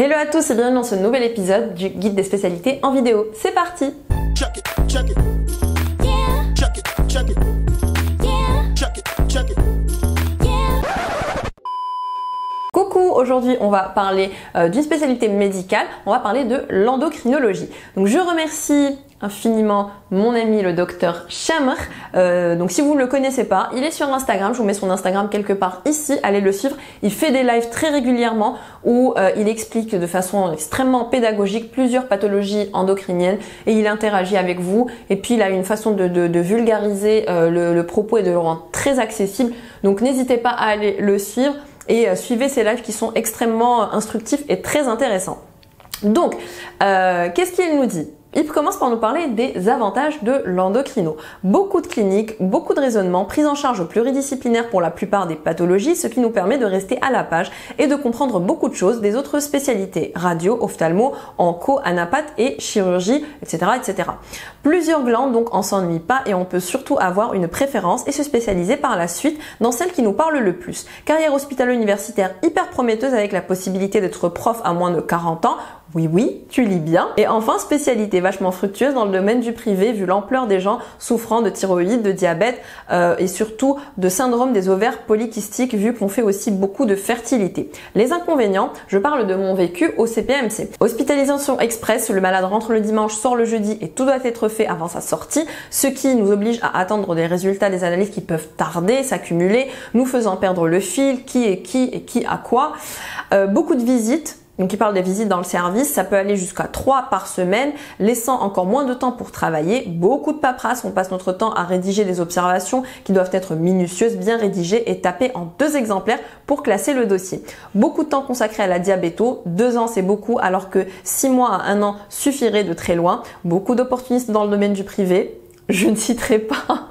Hello à tous et bienvenue dans ce nouvel épisode du guide des spécialités en vidéo. C'est parti! Coucou, aujourd'hui on va parler d'une spécialité médicale, on va parler de l'endocrinologie. Donc je remercie infiniment mon ami le docteur Chamr. Donc si vous ne le connaissez pas, il est sur Instagram, je vous mets son Instagram quelque part ici, allez le suivre. Il fait des lives très régulièrement où il explique de façon extrêmement pédagogique plusieurs pathologies endocriniennes et il interagit avec vous. Et puis il a une façon de vulgariser le propos et de le rendre très accessible. Donc n'hésitez pas à aller le suivre et suivez ces lives qui sont extrêmement instructifs et très intéressants. Donc, qu'est-ce qu'il nous dit ? Il commence par nous parler des avantages de l'endocrino. Beaucoup de cliniques, beaucoup de raisonnements, prise en charge pluridisciplinaire pour la plupart des pathologies, ce qui nous permet de rester à la page et de comprendre beaucoup de choses des autres spécialités, radio, ophtalmo, onco, anapath et chirurgie, etc., etc. Plusieurs glandes, donc on s'ennuie pas et on peut surtout avoir une préférence et se spécialiser par la suite dans celle qui nous parle le plus. Carrière hospitalo-universitaire hyper prometteuse avec la possibilité d'être prof à moins de 40 ans. Oui, tu lis bien. Et enfin, spécialité vachement fructueuse dans le domaine du privé vu l'ampleur des gens souffrant de thyroïde, de diabète et surtout de syndrome des ovaires polykystiques vu qu'on fait aussi beaucoup de fertilité. Les inconvénients, je parle de mon vécu au CPMC. Hospitalisation express, le malade rentre le dimanche, sort le jeudi et tout doit être fait avant sa sortie, ce qui nous oblige à attendre des résultats des analyses qui peuvent tarder, s'accumuler, nous faisant perdre le fil, qui est qui et qui a quoi. Beaucoup de visites. Donc il parle des visites dans le service, ça peut aller jusqu'à 3 par semaine, laissant encore moins de temps pour travailler. Beaucoup de paperasse, on passe notre temps à rédiger des observations qui doivent être minutieuses, bien rédigées et tapées en 2 exemplaires pour classer le dossier. Beaucoup de temps consacré à la diabéto, 2 ans c'est beaucoup alors que 6 mois à 1 an suffirait de très loin. Beaucoup d'opportunistes dans le domaine du privé, je ne citerai pas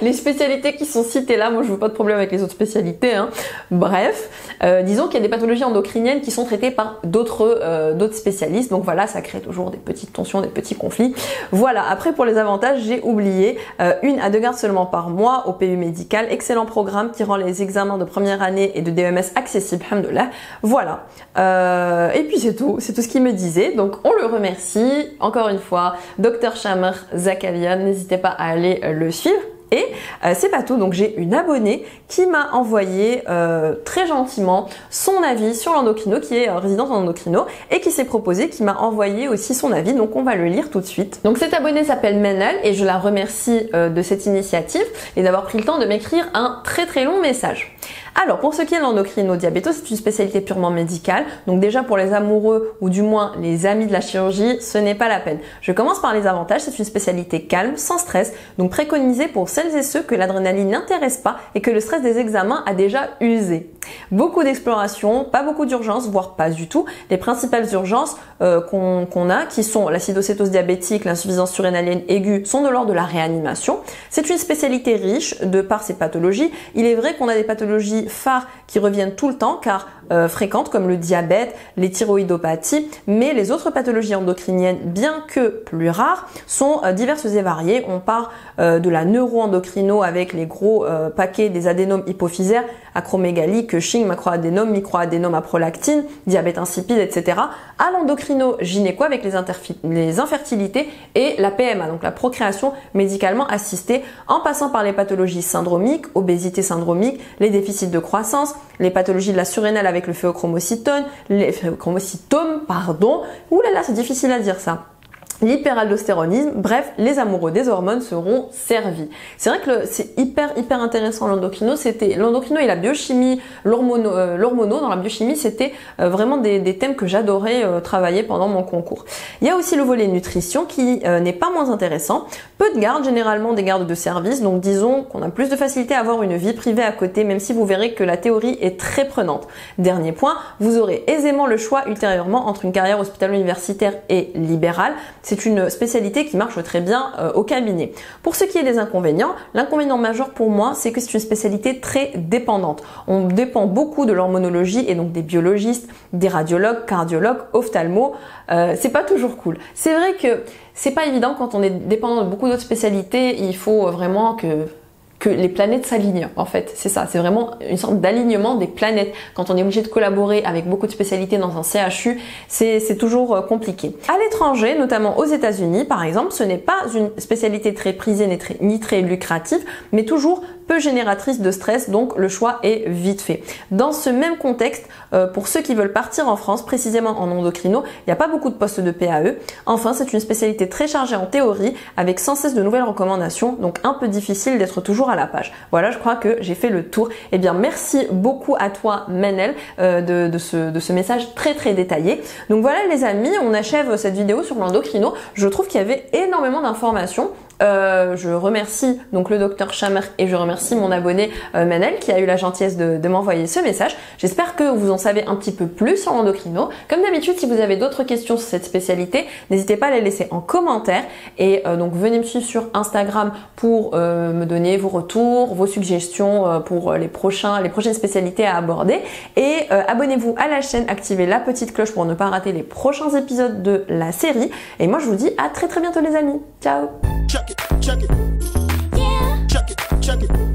les spécialités qui sont citées là, moi je veux pas de problème avec les autres spécialités, hein. Bref, disons qu'il y a des pathologies endocriniennes qui sont traitées par d'autres spécialistes, donc voilà, ça crée toujours des petites tensions, des petits conflits. Voilà, après pour les avantages, j'ai oublié 1 à 2 gardes seulement par mois au PU médical, excellent programme qui rend les examens de première année et de DEMS accessibles, alhamdoulilah. Voilà, et puis c'est tout ce qu'il me disait, donc on le remercie, encore une fois, Dr Chamr Zakaria, n'hésitez pas à aller le suivre. Et c'est pas tout, donc j'ai une abonnée qui m'a envoyé très gentiment son avis sur l'endocrino, qui est résidente en endocrino et qui s'est proposée, qui m'a envoyé aussi son avis, donc on va le lire tout de suite. Donc cette abonnée s'appelle Menel et je la remercie de cette initiative et d'avoir pris le temps de m'écrire un très long message. Alors, pour ce qui est de l'endocrino-diabéto, c'est une spécialité purement médicale. Donc déjà pour les amoureux ou du moins les amis de la chirurgie, ce n'est pas la peine. Je commence par les avantages. C'est une spécialité calme, sans stress, donc préconisée pour celles et ceux que l'adrénaline n'intéresse pas et que le stress des examens a déjà usé. Beaucoup d'exploration, pas beaucoup d'urgences, voire pas du tout. Les principales urgences qu'on a, qui sont l'acidocétose diabétique, l'insuffisance surrénalienne aiguë, sont de l'ordre de la réanimation. C'est une spécialité riche de par ses pathologies. Il est vrai qu'on a des pathologies phares qui reviennent tout le temps car fréquentes comme le diabète, les thyroïdopathies, mais les autres pathologies endocriniennes, bien que plus rares, sont diverses et variées. On part de la neuroendocrino avec les gros paquets des adénomes hypophysaires, acromégalie, Cushing, macroadénome, microadénome à prolactine, diabète insipide, etc. à l'endocrino gynéco avec les infertilités et la PMA, donc la procréation médicalement assistée, en passant par les pathologies syndromiques, obésité syndromique, les déficits de croissance, les pathologies de la surrénale avec le phéochromocytome, ouh là là, c'est difficile à dire ça. L'hyperaldostéronisme, bref, les amoureux des hormones seront servis. C'est vrai que c'est hyper intéressant l'endocrino, l'endocrino et la biochimie, l'hormono dans la biochimie, c'était vraiment des thèmes que j'adorais travailler pendant mon concours. Il y a aussi le volet nutrition qui n'est pas moins intéressant. Peu de gardes, généralement des gardes de service, donc disons qu'on a plus de facilité à avoir une vie privée à côté, même si vous verrez que la théorie est très prenante. Dernier point, vous aurez aisément le choix ultérieurement entre une carrière hospitalo-universitaire et libérale. C'est une spécialité qui marche très bien au cabinet. Pour ce qui est des inconvénients, l'inconvénient majeur pour moi, c'est que c'est une spécialité très dépendante. On dépend beaucoup de l'hormonologie et donc des biologistes, des radiologues, cardiologues, ophtalmo. C'est pas toujours cool. C'est vrai que c'est pas évident quand on est dépendant de beaucoup d'autres spécialités. Il faut vraiment que que les planètes s'alignent en fait. C'est ça, c'est vraiment une sorte d'alignement des planètes. Quand on est obligé de collaborer avec beaucoup de spécialités dans un CHU, c'est toujours compliqué. À l'étranger, notamment aux États-Unis par exemple, ce n'est pas une spécialité très prisée ni très lucrative, mais toujours peu génératrice de stress, donc le choix est vite fait. Dans ce même contexte, pour ceux qui veulent partir en France, précisément en endocrino, il n'y a pas beaucoup de postes de PAE. Enfin, c'est une spécialité très chargée en théorie, avec sans cesse de nouvelles recommandations, donc un peu difficile d'être toujours à la page. Voilà, je crois que j'ai fait le tour. Eh bien, merci beaucoup à toi, Manel, de ce message très détaillé. Donc voilà les amis, on achève cette vidéo sur l'endocrino. Je trouve qu'il y avait énormément d'informations. Je remercie donc le docteur Chamer et je remercie mon abonné Manel qui a eu la gentillesse de m'envoyer ce message. J'espère que vous en savez un petit peu plus sur l'endocrino. Comme d'habitude, si vous avez d'autres questions sur cette spécialité, n'hésitez pas à les laisser en commentaire et donc venez me suivre sur Instagram pour me donner vos retours, vos suggestions pour les prochaines spécialités à aborder et abonnez-vous à la chaîne, activez la petite cloche pour ne pas rater les prochains épisodes de la série et moi je vous dis à très bientôt les amis. Ciao. Check it. Yeah. Check it.